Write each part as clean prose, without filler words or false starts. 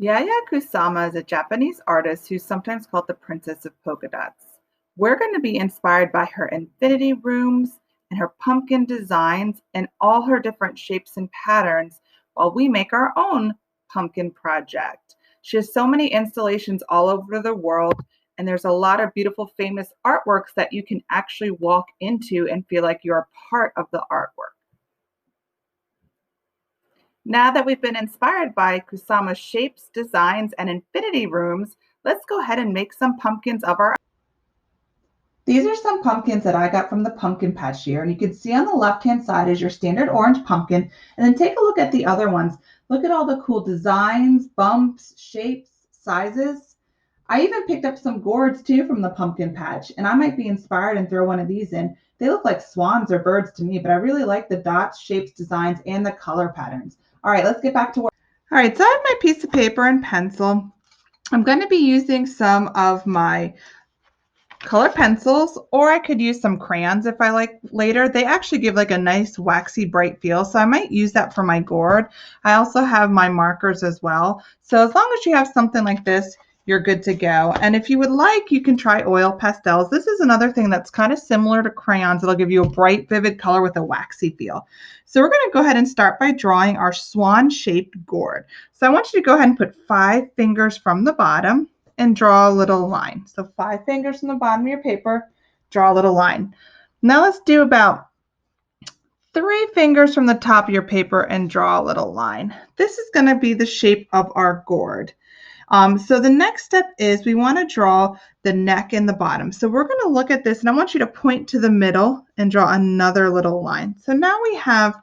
Yaya Kusama is a Japanese artist who's sometimes called the Princess of Polka Dots. We're going to be inspired by her infinity rooms and her pumpkin designs and all her different shapes and patterns while we make our own pumpkin project. She has so many installations all over the world, and there's a lot of beautiful, famous artworks that you can actually walk into and feel like you're a part of the artwork. Now that we've been inspired by Kusama's shapes, designs, and infinity rooms, let's go ahead and make some pumpkins of our own. These are some pumpkins that I got from the pumpkin patch here, and you can see on the left-hand side is your standard orange pumpkin, and then take a look at the other ones. Look at all the cool designs, bumps, shapes, sizes. I even picked up some gourds too from the pumpkin patch, and I might be inspired and throw one of these in. They look like swans or birds to me, but I really like the dots, shapes, designs, and the color patterns. All right, let's get back to work. All right, so I have my piece of paper and pencil. I'm going to be using some of my color pencils, or I could use some crayons if I like later. They actually give like a nice waxy bright feel, so I might use that for my gourd. I also have my markers as well. So as long as you have something like this, you're good to go. And if you would like, you can try oil pastels. This is another thing that's kind of similar to crayons. It'll give you a bright, vivid color with a waxy feel. So we're going to go ahead and start by drawing our swan-shaped gourd. So I want you to go ahead and put 5 fingers from the bottom and draw a little line. So 5 fingers from the bottom of your paper, draw a little line. Now let's do about 3 fingers from the top of your paper and draw a little line. This is going to be the shape of our gourd. So the next step is we want to draw the neck and the bottom. So we're going to look at this, and I want you to point to the middle and draw another little line. So now we have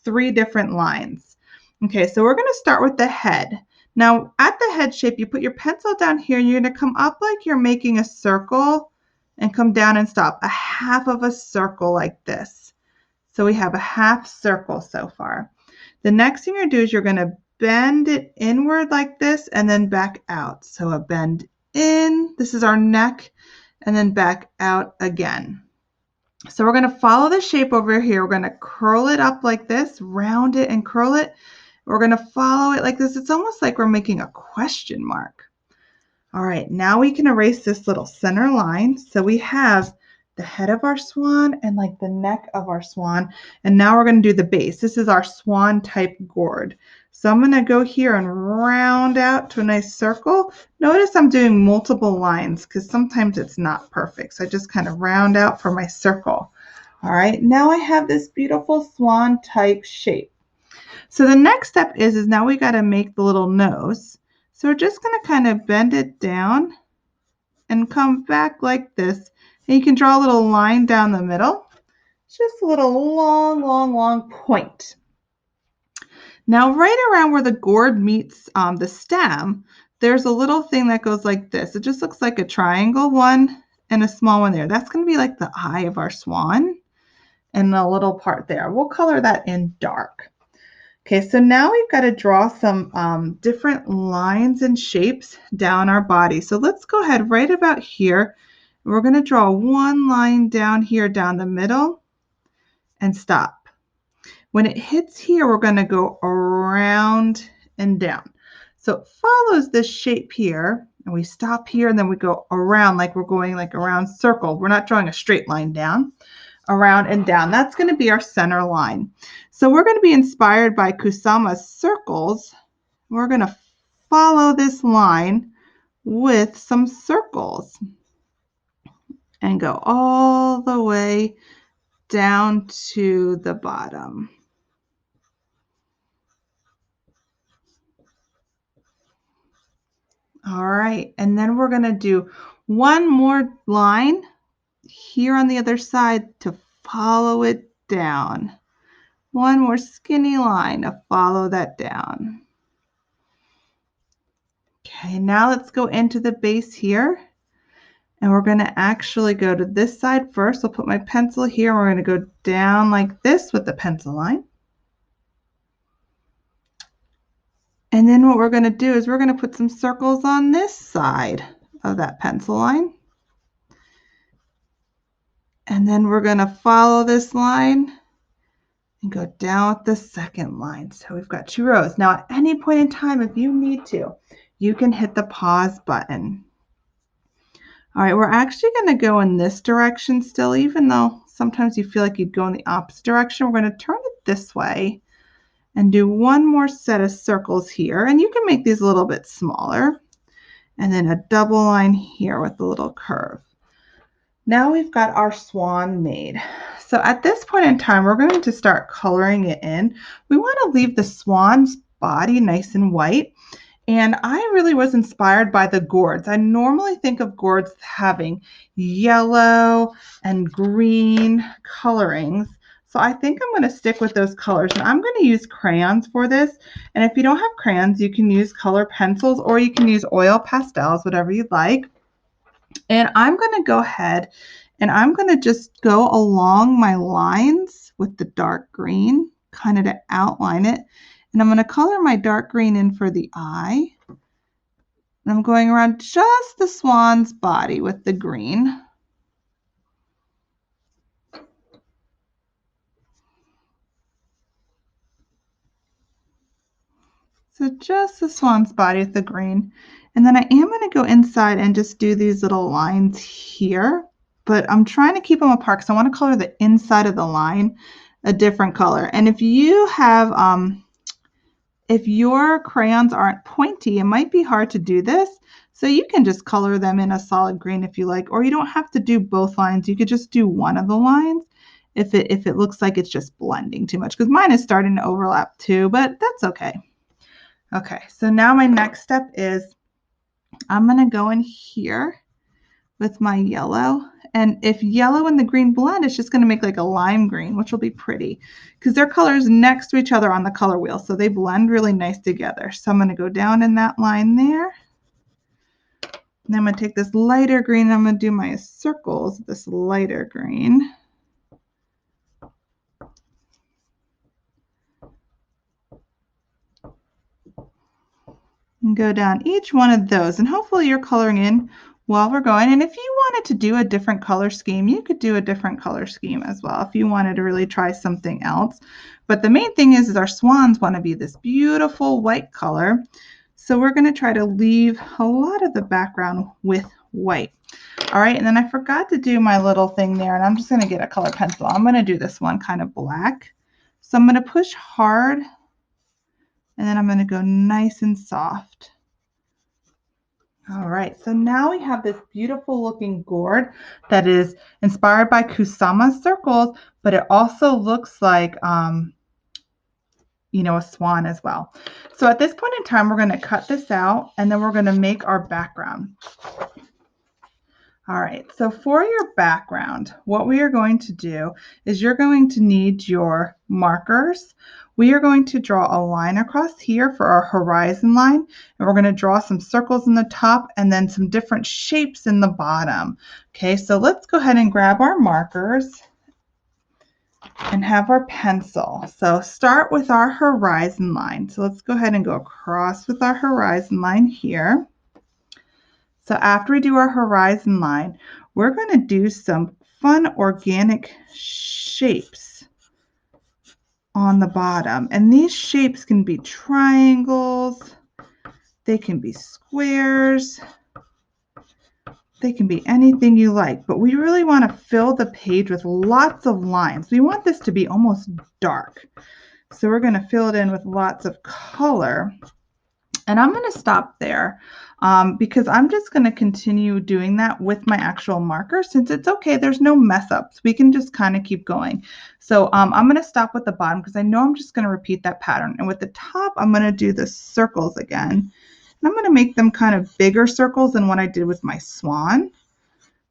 3 different lines. Okay, so we're going to start with the head. Now at the head shape, you put your pencil down here, and you're going to come up like you're making a circle and come down and stop, a half of a circle like this. So we have a half circle so far. The next thing you're going to do is you're going to bend it inward like this and then back out. So a bend in, this is our neck, and then back out again. So we're going to follow the shape over here. We're going to curl it up like this, round it and curl it. We're going to follow it like this. It's almost like we're making a question mark. All right, now we can erase this little center line. So we have the head of our swan and like the neck of our swan. And now we're going to do the base. This is our swan type gourd. So I'm going to go here and round out to a nice circle. Notice I'm doing multiple lines because sometimes it's not perfect. So I just kind of round out for my circle. All right, now I have this beautiful swan type shape. So the next step is now we got to make the little nose. So we're just going to kind of bend it down and come back like this. And you can draw a little line down the middle. It's just a little long point. Now right around where the gourd meets the stem, there's a little thing that goes like this. It just looks like a triangle one and a small one there. That's going to be like the eye of our swan and the little part there. We'll color that in dark. Okay, so now we've got to draw some different lines and shapes down our body. So let's go ahead right about here. We're going to draw one line down here down the middle and stop. When it hits here, we're going to go around and down. So it follows this shape here, and we stop here, and then we go around like we're going like around circle. We're not drawing a straight line down, around and down. That's going to be our center line. So we're going to be inspired by Kusama's circles. We're going to follow this line with some circles and go all the way down to the bottom. All right, and then we're going to do one more line here on the other side to follow it down. One more skinny line to follow that down. Okay, now let's go into the base here. And we're going to actually go to this side first. I'll put my pencil here. And we're going to go down like this with the pencil line. And then what we're going to do is we're going to put some circles on this side of that pencil line. And then we're going to follow this line and go down with the second line. So we've got 2 rows. Now at any point in time, if you need to, you can hit the pause button. All right, we're actually going to go in this direction still, even though sometimes you feel like you'd go in the opposite direction. We're going to turn it this way and do one more set of circles here. And you can make these a little bit smaller. And then a double line here with a little curve. Now we've got our swan made. So at this point in time, we're going to start coloring it in. We want to leave the swan's body nice and white. And I really was inspired by the gourds. I normally think of gourds having yellow and green colorings. So I think I'm going to stick with those colors. And I'm going to use crayons for this. And if you don't have crayons, you can use color pencils or you can use oil pastels, whatever you'd like. And I'm going to go ahead and I'm going to just go along my lines with the dark green, kind of to outline it. And I'm going to color my dark green in for the eye. And I'm going around just the swan's body with the green. So just the swan's body with the green. And then I am going to go inside and just do these little lines here. But I'm trying to keep them apart because I want to color the inside of the line a different color. And if you have if your crayons aren't pointy, it might be hard to do this. So you can just color them in a solid green if you like, or you don't have to do both lines. You could just do one of the lines if it looks like it's just blending too much, because mine is starting to overlap too, but that's okay. Okay, so now my next step is I'm going to go in here with my yellow. And if yellow and the green blend, it's just going to make like a lime green, which will be pretty because they're colors next to each other on the color wheel. So they blend really nice together. So I'm going to go down in that line there. And I'm going to take this lighter green and I'm going to do my circles, this lighter green. And go down each one of those. And hopefully you're coloring in while we're going. And if you wanted to do a different color scheme, you could do a different color scheme as well if you wanted to really try something else. But the main thing is our swans want to be this beautiful white color. So we're going to try to leave a lot of the background with white. All right, and then I forgot to do my little thing there, and I'm just going to get a color pencil. I'm going to do this one kind of black. So I'm going to push hard, and then I'm going to go nice and soft. All right, so now we have this beautiful looking gourd that is inspired by Kusama circles, but it also looks like, you know, a swan as well. So at this point in time, we're going to cut this out and then we're going to make our background. All right, so for your background, what we are going to do is you're going to need your markers. We are going to draw a line across here for our horizon line, and we're going to draw some circles in the top and then some different shapes in the bottom. Okay, so let's go ahead and grab our markers and have our pencil. So start with our horizon line. So let's go ahead and go across with our horizon line here. So after we do our horizon line, we're going to do some fun organic shapes on the bottom. And these shapes can be triangles, they can be squares, they can be anything you like, but we really want to fill the page with lots of lines. We want this to be almost dark. So we're going to fill it in with lots of color. And I'm going to stop there because I'm just going to continue doing that with my actual marker since it's okay. There's no mess ups. We can just kind of keep going. So I'm going to stop with the bottom because I know I'm just going to repeat that pattern. And with the top, I'm going to do the circles again. And I'm going to make them kind of bigger circles than what I did with my swan.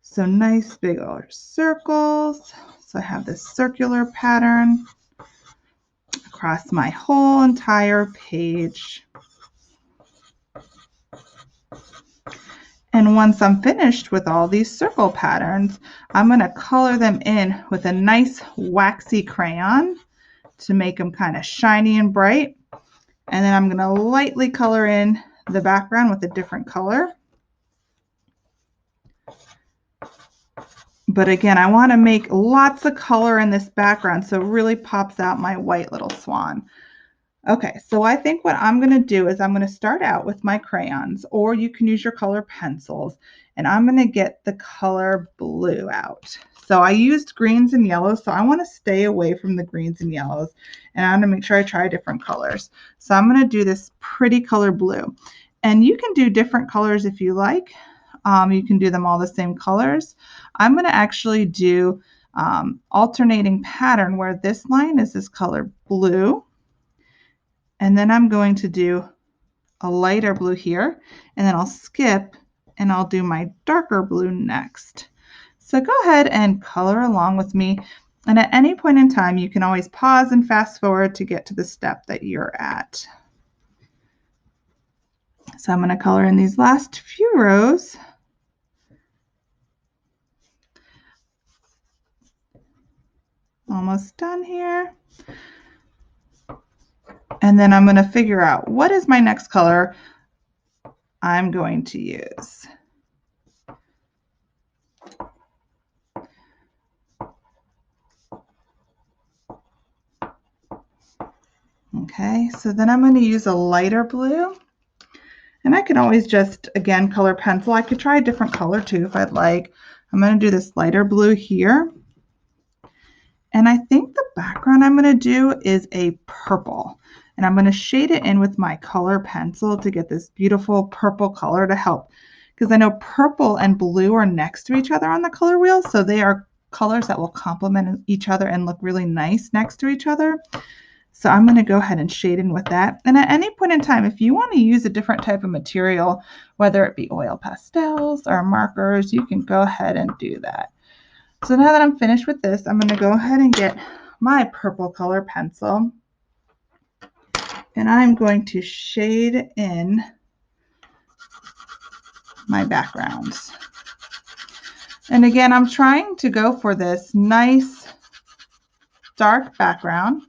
So nice bigger circles. So I have this circular pattern across my whole entire page. And once I'm finished with all these circle patterns, I'm going to color them in with a nice waxy crayon to make them kind of shiny and bright. And then I'm going to lightly color in the background with a different color. But again, I want to make lots of color in this background so it really pops out my white little swan. Okay, so I think what I'm going to do is I'm going to start out with my crayons, or you can use your color pencils, and I'm going to get the color blue out. So I used greens and yellows, so I want to stay away from the greens and yellows, and I'm going to make sure I try different colors. So I'm going to do this pretty color blue, and you can do different colors if you like. You can do them all the same colors. I'm going to actually do alternating pattern where this line is this color blue. And then I'm going to do a lighter blue here, and then I'll skip and I'll do my darker blue next. So go ahead and color along with me. And at any point in time, you can always pause and fast forward to get to the step that you're at. So I'm going to color in these last few rows. Almost done here. And then I'm going to figure out what is my next color I'm going to use. Okay, so then I'm going to use a lighter blue. And I can always just, again, color pencil. I could try a different color too if I'd like. I'm going to do this lighter blue here. And I think the background I'm going to do is a purple. And I'm going to shade it in with my color pencil to get this beautiful purple color to help. Because I know purple and blue are next to each other on the color wheel. So they are colors that will complement each other and look really nice next to each other. So I'm going to go ahead and shade in with that. And at any point in time, if you want to use a different type of material, whether it be oil pastels or markers, you can go ahead and do that. So now that I'm finished with this, I'm going to go ahead and get my purple color pencil. And I'm going to shade in my backgrounds. And again, I'm trying to go for this nice dark background,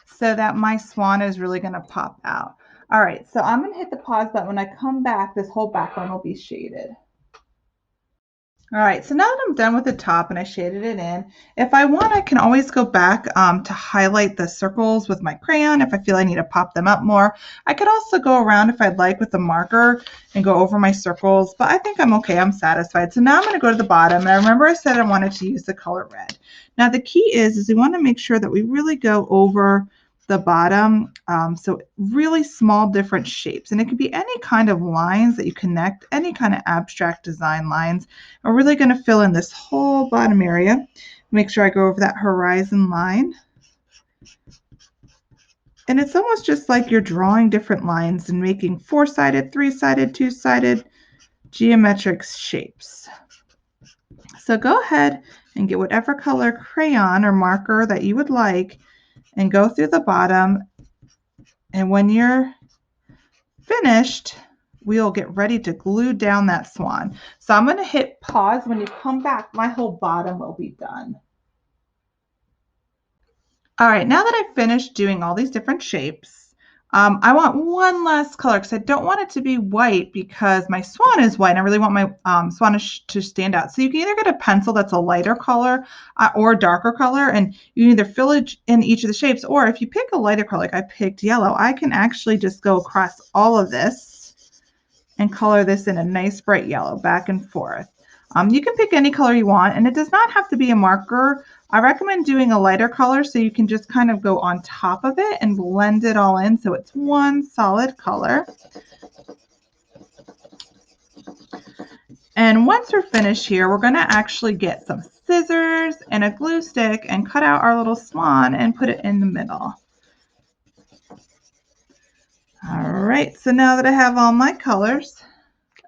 so that my swan is really going to pop out. All right, so I'm going to hit the pause button. When I come back, this whole background will be shaded. All right, so now that I'm done with the top and I shaded it in, if I want, I can always go back to highlight the circles with my crayon if I feel I need to pop them up more. I could also go around if I'd like with a marker and go over my circles, but I think I'm okay. I'm satisfied. So now I'm going to go to the bottom, and I remember I said I wanted to use the color red. Now the key is we want to make sure that we really go over the bottom, so really small different shapes, and it could be any kind of lines that you connect, any kind of abstract design lines. I'm really going to fill in this whole bottom area. Make sure I go over that horizon line, and it's almost just like you're drawing different lines and making four-sided, three-sided, two-sided geometric shapes. So go ahead and get whatever color crayon or marker that you would like and go through the bottom, and when you're finished, we'll get ready to glue down that swan. So I'm going to hit pause. When you come back, my whole bottom will be done. All right, now that I've finished doing all these different shapes, I want one last color because I don't want it to be white because my swan is white and I really want my swan to stand out. So you can either get a pencil that's a lighter color or a darker color, and you can either fill it in each of the shapes, or if you pick a lighter color, like I picked yellow, I can actually just go across all of this and color this in a nice bright yellow back and forth. You can pick any color you want, and it does not have to be a marker. I recommend doing a lighter color so you can just kind of go on top of it and blend it all in so it's one solid color. And once we're finished here, we're going to actually get some scissors and a glue stick and cut out our little swan and put it in the middle. All right, so now that I have all my colors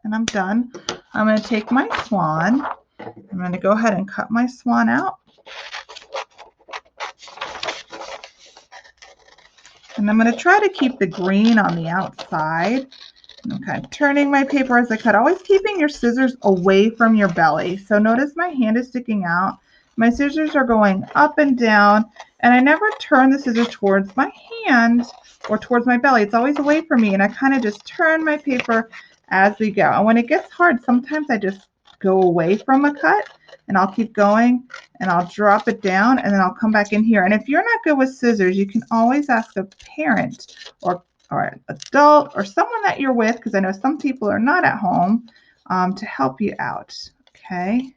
and I'm done, I'm going to take my swan. I'm going to go ahead and cut my swan out. And I'm going to try to keep the green on the outside. Okay, I'm turning my paper as I cut, always keeping your scissors away from your belly. So notice my hand is sticking out. My scissors are going up and down, and I never turn the scissors towards my hand or towards my belly. It's always away from me, and I kind of just turn my paper as we go. And when it gets hard, sometimes I just go away from a cut, and I'll keep going and I'll drop it down, and then I'll come back in here. And if you're not good with scissors, you can always ask a parent or an adult or someone that you're with, because I know some people are not at home, to help you out. Okay.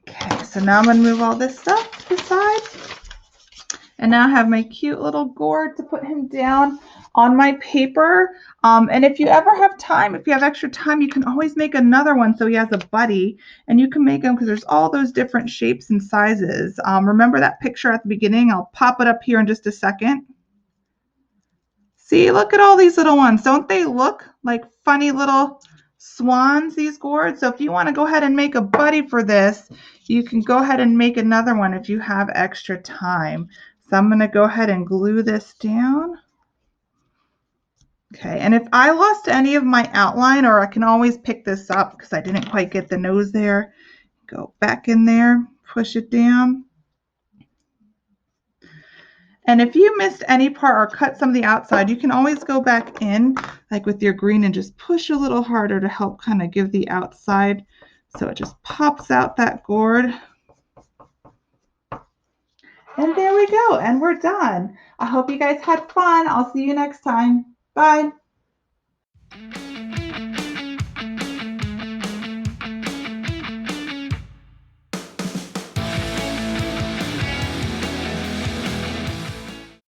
Okay, so now I'm going to move all this stuff to the side. And now I have my cute little gourd to put him down on my paper. And if you ever have time, if you have extra time, you can always make another one so he has a buddy. And you can make them because there's all those different shapes and sizes. Remember that picture at the beginning? I'll pop it up here in just a second. See, look at all these little ones. Don't they look like funny little swans, these gourds? So if you want to go ahead and make a buddy for this, you can go ahead and make another one if you have extra time. So I'm going to go ahead and glue this down. Okay, and if I lost any of my outline, or I can always pick this up because I didn't quite get the nose there, go back in there, push it down. And if you missed any part or cut some of the outside, you can always go back in, like with your green, and just push a little harder to help kind of give the outside so it just pops out that gourd. And there we go, and we're done. I hope you guys had fun. I'll see you next time. Bye.